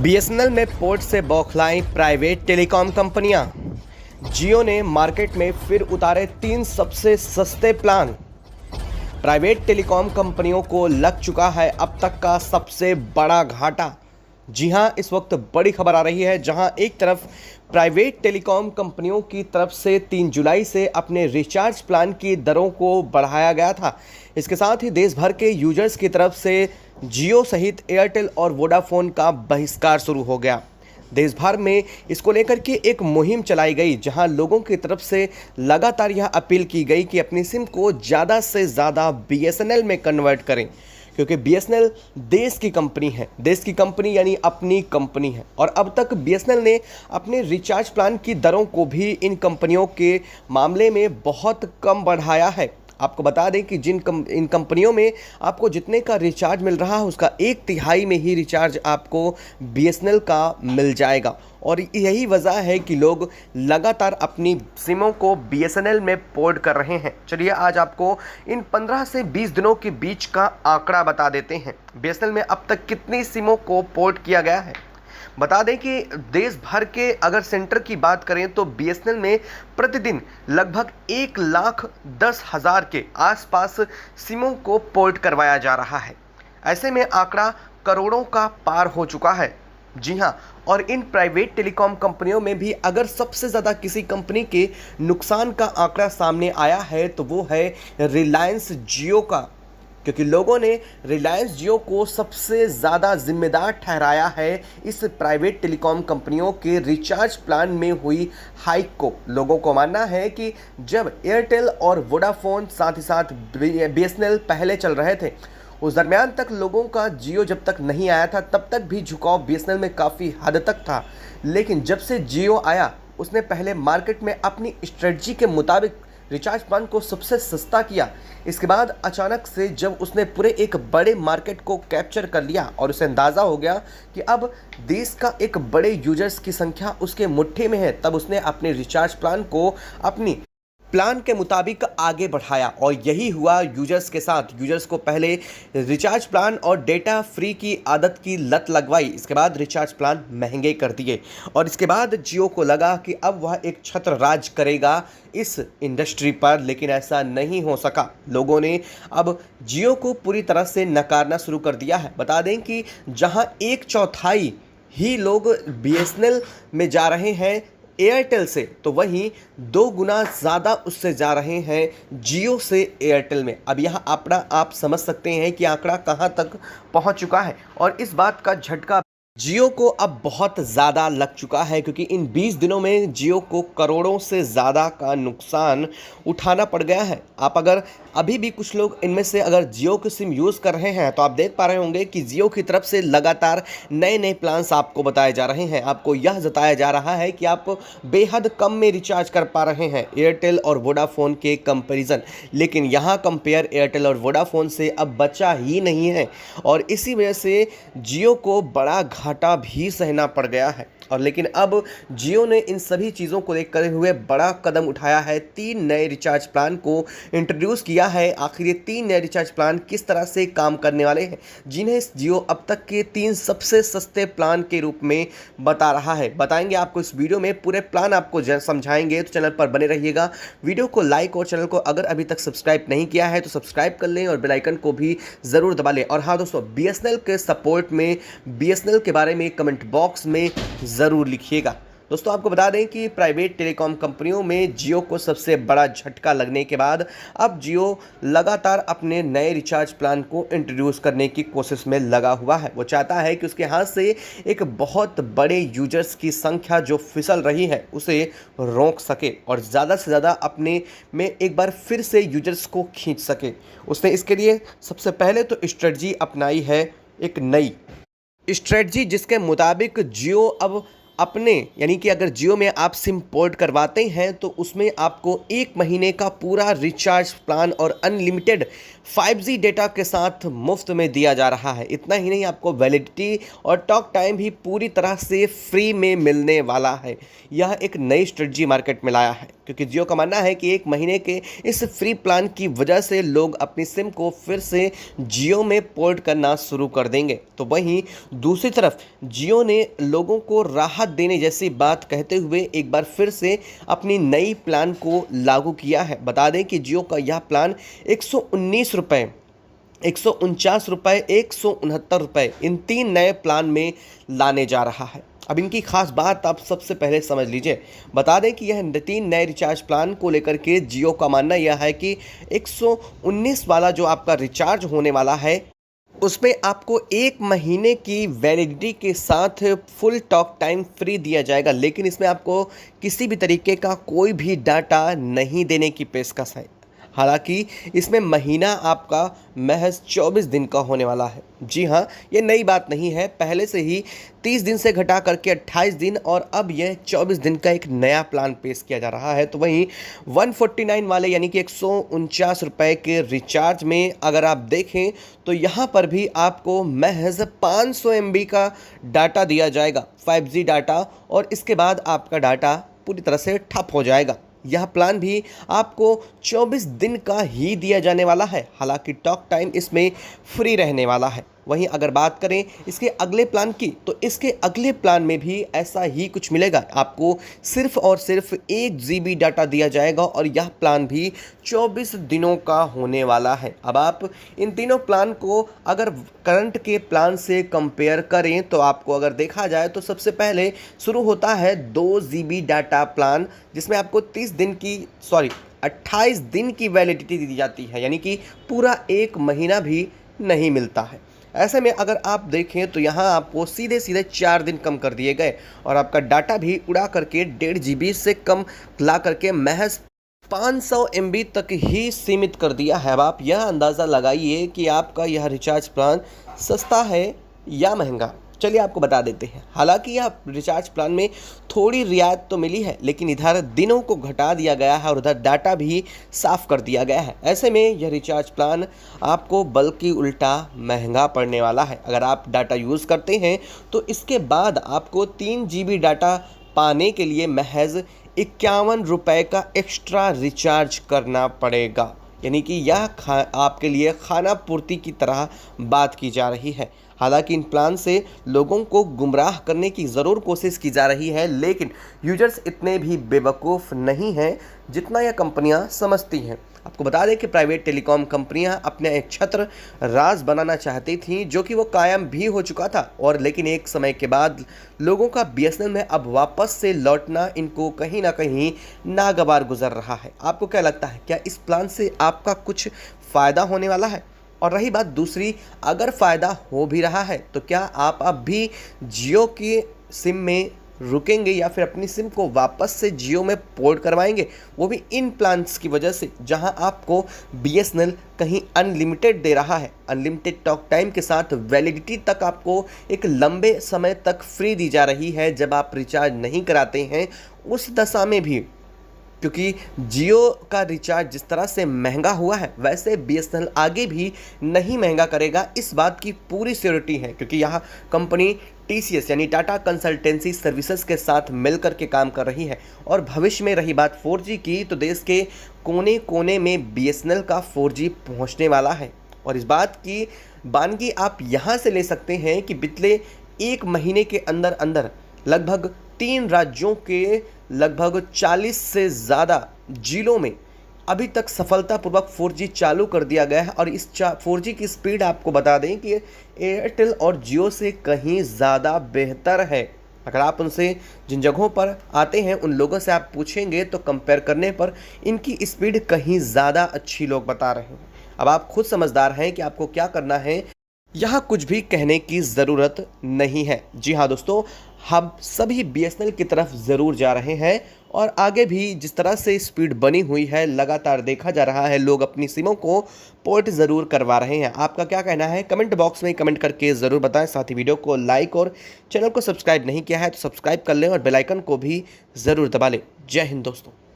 BSNL में port से बौखलाईं private telecom कंपनियां। जियो ने मार्केट में फिर उतारे 3 सबसे सस्ते प्लान। प्राइवेट टेलीकॉम कंपनियों को लग चुका है अब तक का सबसे बड़ा घाटा। जी हां, इस वक्त बड़ी खबर आ रही है, जहां एक तरफ प्राइवेट टेलीकॉम कंपनियों की तरफ से 3 जुलाई से अपने रिचार्ज प्लान की दरों को बढ़ाया गया था। इसके साथ ही देश भर के यूजर्स की तरफ से जियो सहित एयरटेल और वोडाफोन का बहिष्कार शुरू हो गया। देश भर में इसको लेकर के एक मुहिम चलाई गई, जहां लोगों की तरफ से लगातार यह अपील की गई कि अपनी सिम को ज़्यादा से ज़्यादा बीएसएनएल में कन्वर्ट करें, क्योंकि बीएसएनएल देश की कंपनी है। देश की कंपनी यानी अपनी कंपनी है। और अब तक बीएसएनएल ने अपने रिचार्ज प्लान की दरों को भी इन कंपनियों के मामले में बहुत कम बढ़ाया है। आपको बता दें कि इन कंपनियों में आपको जितने का रिचार्ज मिल रहा है, उसका 1/3 में ही रिचार्ज आपको बीएसएनएल का मिल जाएगा। और यही वजह है कि लोग लगातार अपनी सिमों को बीएसएनएल में पोर्ट कर रहे हैं। चलिए आज आपको इन 15 से 20 दिनों के बीच का आंकड़ा बता देते हैं। बीएसएनएल में अब तक कितनी सिमों को पोर्ट किया गया है। बता दें कि देश भर के अगर सेंटर की बात करें तो बीएसएनएल में प्रतिदिन लगभग 1,10,000 के आसपास सिमों को पोर्ट करवाया जा रहा है। ऐसे में आंकड़ा करोड़ों का पार हो चुका है। जी हां, और इन प्राइवेट टेलीकॉम कंपनियों में भी अगर सबसे ज़्यादा किसी कंपनी के नुकसान का आंकड़ा सामने आया है तो वो है रिलायंस जियो का, क्योंकि लोगों ने रिलायंस जियो को सबसे ज़्यादा जिम्मेदार ठहराया है इस प्राइवेट टेलीकॉम कंपनियों के रिचार्ज प्लान में हुई हाइक को। लोगों को मानना है कि जब एयरटेल और वोडाफोन साथ ही साथ बीएसएनएल पहले चल रहे थे, उस दरमियान तक लोगों का जियो जब तक नहीं आया था तब तक भी झुकाव बीएसएनएल में काफ़ी हद तक था। लेकिन जब से जियो आया, उसने पहले मार्केट में अपनी स्ट्रेटजी के मुताबिक रिचार्ज प्लान को सबसे सस्ता किया। इसके बाद अचानक से जब उसने पूरे एक बड़े मार्केट को कैप्चर कर लिया और उसे अंदाज़ा हो गया कि अब देश का एक बड़े यूजर्स की संख्या उसके मुट्ठी में है, तब उसने अपने रिचार्ज प्लान को अपनी प्लान के मुताबिक आगे बढ़ाया। और यही हुआ यूजर्स के साथ। यूजर्स को पहले रिचार्ज प्लान और डेटा फ्री की आदत की लत लगवाई, इसके बाद रिचार्ज प्लान महंगे कर दिए और इसके बाद जियो को लगा कि अब वह एक छत्र राज करेगा इस इंडस्ट्री पर। लेकिन ऐसा नहीं हो सका। लोगों ने अब जियो को पूरी तरह से नकारना शुरू कर दिया है। बता दें कि जहां 1/4 ही लोग बीएसएनएल में जा रहे हैं एयरटेल से, तो वहीं 2 गुना ज़्यादा उससे जा रहे हैं जियो से एयरटेल में। अब यह आंकड़ा आप समझ सकते हैं कि आंकड़ा कहां तक पहुंच चुका है। और इस बात का झटका जियो को अब बहुत ज़्यादा लग चुका है, क्योंकि इन 20 दिनों में जियो को करोड़ों से ज़्यादा का नुकसान उठाना पड़ गया है। आप अगर अभी भी कुछ लोग इनमें से अगर जियो की सिम यूज़ कर रहे हैं तो आप देख पा रहे होंगे कि जियो की तरफ से लगातार नए नए प्लान्स आपको बताए जा रहे हैं। आपको यह जताया जा रहा है कि आप बेहद कम में रिचार्ज कर पा रहे हैं एयरटेल और वोडाफोन के कंपेरिजन। लेकिन यहाँ कंपेयर एयरटेल और वोडाफोन से अब बचा ही नहीं है और इसी वजह से जियो को बड़ा घाटा भी सहना पड़ गया है। और लेकिन अब जियो ने इन सभी चीज़ों को देखते हुए बड़ा कदम उठाया है। 3 नए रिचार्ज प्लान को इंट्रोड्यूस किया है। आखिर ये 3 नए रिचार्ज प्लान किस तरह से काम करने वाले हैं, जिन्हें जियो अब तक के 3 सबसे सस्ते प्लान के रूप में बता रहा है, बताएंगे आपको इस वीडियो में। पूरे प्लान आपको समझाएंगे, तो चैनल पर बने रहिएगा। वीडियो को लाइक और चैनल को अगर अभी तक सब्सक्राइब नहीं किया है तो सब्सक्राइब कर लें और बेल आइकन को भी ज़रूर दबा लें। और हाँ दोस्तों, बीएसएनएल के सपोर्ट में बीएसएनएल के बारे में कमेंट बॉक्स में ज़रूर लिखिएगा। दोस्तों आपको बता दें कि प्राइवेट टेलीकॉम कंपनियों में जियो को सबसे बड़ा झटका लगने के बाद अब जियो लगातार अपने नए रिचार्ज प्लान को इंट्रोड्यूस करने की कोशिश में लगा हुआ है। वो चाहता है कि उसके हाथ से एक बहुत बड़े यूजर्स की संख्या जो फिसल रही है उसे रोक सके और ज़्यादा से ज़्यादा अपने में एक बार फिर से यूजर्स को खींच सके। उसने इसके लिए सबसे पहले तो स्ट्रेटजी अपनाई है, एक नई स्ट्रेटजी, जिसके मुताबिक जियो अब अपने यानी कि अगर जियो में आप सिम पोर्ट करवाते हैं तो उसमें आपको 1 महीने का पूरा रिचार्ज प्लान और अनलिमिटेड 5G डेटा के साथ मुफ्त में दिया जा रहा है। इतना ही नहीं, आपको वैलिडिटी और टॉक टाइम भी पूरी तरह से फ्री में मिलने वाला है। यह एक नई स्ट्रेटजी मार्केट में लाया है, क्योंकि जियो का मानना है कि 1 महीने के इस फ्री प्लान की वजह से लोग अपनी सिम को फिर से जियो में पोर्ट करना शुरू कर देंगे। तो वहीं दूसरी तरफ जियो ने लोगों को राहत देने जैसी बात कहते हुए एक बार फिर से अपनी नई प्लान को लागू किया है। बता दें कि जियो का यह प्लान 119 रुपये, 149 रुपये, 169 रुपये, इन 3 नए प्लान में लाने जा रहा है। अब इनकी खास बात आप सबसे पहले समझ लीजिए। बता दें कि यह 3 नए रिचार्ज प्लान को लेकर के जियो का मानना यह है कि 119 वाला जो आपका रिचार्ज होने वाला है, उसमें आपको 1 महीने की वैलिडिटी के साथ फुल टॉक टाइम फ्री दिया जाएगा, लेकिन इसमें आपको किसी भी तरीके का कोई भी डाटा नहीं देने की पेशकश है। हालांकि इसमें महीना आपका महज 24 दिन का होने वाला है। जी हाँ, ये नई बात नहीं है, पहले से ही 30 दिन से घटा करके 28 दिन और अब यह 24 दिन का एक नया प्लान पेश किया जा रहा है। तो वहीं 149 वाले यानी कि 149 रुपये के रिचार्ज में अगर आप देखें तो यहाँ पर भी आपको महज 500 MB का डाटा दिया जाएगा, 5G डाटा, और इसके बाद आपका डाटा पूरी तरह से ठप हो जाएगा। यह प्लान भी आपको 24 दिन का ही दिया जाने वाला है, हालांकि टॉक टाइम इसमें फ्री रहने वाला है। वहीं अगर बात करें इसके अगले प्लान की, तो इसके अगले प्लान में भी ऐसा ही कुछ मिलेगा। आपको सिर्फ और सिर्फ 1 GB डाटा दिया जाएगा और यह प्लान भी 24 दिनों का होने वाला है। अब आप इन तीनों प्लान को अगर करंट के प्लान से कंपेयर करें तो आपको अगर देखा जाए तो सबसे पहले शुरू होता है 2 GB डाटा प्लान, जिसमें आपको 28 दिन की वैलिडिटी दी जाती है, यानी कि पूरा 1 महीना भी नहीं मिलता है। ऐसे में अगर आप देखें तो यहाँ आपको सीधे 4 दिन कम कर दिए गए और आपका डाटा भी उड़ा करके 1.5 GB से कम ला करके महज 500 MB तक ही सीमित कर दिया है। अब आप यह अंदाज़ा लगाइए कि आपका यह रिचार्ज प्लान सस्ता है या महंगा। चलिए आपको बता देते हैं। हालांकि यह रिचार्ज प्लान में थोड़ी रियायत तो मिली है, लेकिन इधर दिनों को घटा दिया गया है और उधर डाटा भी साफ़ कर दिया गया है। ऐसे में यह रिचार्ज प्लान आपको बल्कि उल्टा महंगा पड़ने वाला है। अगर आप डाटा यूज़ करते हैं तो इसके बाद आपको 3 GB डाटा पाने के लिए महज 51 रुपये का एक्स्ट्रा रिचार्ज करना पड़ेगा, यानी कि यह आपके लिए खाना पूर्ति की तरह बात की जा रही है। हालांकि इन प्लान से लोगों को गुमराह करने की ज़रूर कोशिश की जा रही है, लेकिन यूजर्स इतने भी बेवकूफ़ नहीं हैं जितना यह कंपनियां समझती हैं। आपको बता दें कि प्राइवेट टेलीकॉम कंपनियां अपने एक छत्र राज बनाना चाहती थीं, जो कि वो कायम भी हो चुका था, और लेकिन एक समय के बाद लोगों का BSNL में अब वापस से लौटना इनको कहीं ना कहीं नागवार गुजर रहा है। आपको क्या लगता है, क्या इस प्लान से आपका कुछ फ़ायदा होने वाला है? और रही बात दूसरी, अगर फ़ायदा हो भी रहा है तो क्या आप अब भी जियो की सिम में रुकेंगे या फिर अपनी सिम को वापस से जियो में पोर्ट करवाएंगे, वो भी इन प्लान्स की वजह से, जहां आपको BSNL कहीं अनलिमिटेड दे रहा है, अनलिमिटेड टॉक टाइम के साथ वैलिडिटी तक आपको एक लंबे समय तक फ्री दी जा रही है जब आप रिचार्ज नहीं कराते हैं। उस दशा में भी, क्योंकि जियो का रिचार्ज जिस तरह से महंगा हुआ है, वैसे BSNL आगे भी नहीं महंगा करेगा, इस बात की पूरी श्योरिटी है, क्योंकि यहाँ कंपनी TCS यानी टाटा कंसल्टेंसी सर्विसेज के साथ मिलकर के काम कर रही है। और भविष्य में रही बात 4G की, तो देश के कोने कोने में BSNL का 4G पहुँचने वाला है। और इस बात की बानगी आप यहाँ से ले सकते हैं कि पिछले 1 महीने के अंदर अंदर लगभग 3 राज्यों के लगभग 40 से ज़्यादा जिलों में अभी तक सफलतापूर्वक 4G चालू कर दिया गया है। और इस 4G की स्पीड आपको बता दें कि एयरटेल और जियो से कहीं ज़्यादा बेहतर है। अगर आप उनसे जिन जगहों पर आते हैं उन लोगों से आप पूछेंगे तो कंपेयर करने पर इनकी स्पीड कहीं ज़्यादा अच्छी लोग बता रहे हैं। अब आप खुद समझदार हैं कि आपको क्या करना है, यहाँ कुछ भी कहने की ज़रूरत नहीं है। जी हाँ दोस्तों, हम सभी BSNL की तरफ ज़रूर जा रहे हैं और आगे भी जिस तरह से स्पीड बनी हुई है लगातार देखा जा रहा है, लोग अपनी सिमों को पोर्ट ज़रूर करवा रहे हैं। आपका क्या कहना है कमेंट बॉक्स में कमेंट करके ज़रूर बताएं। साथ ही वीडियो को लाइक और चैनल को सब्सक्राइब नहीं किया है तो सब्सक्राइब कर लें और बेल आइकन को भी ज़रूर दबा लें। जय हिंद दोस्तों।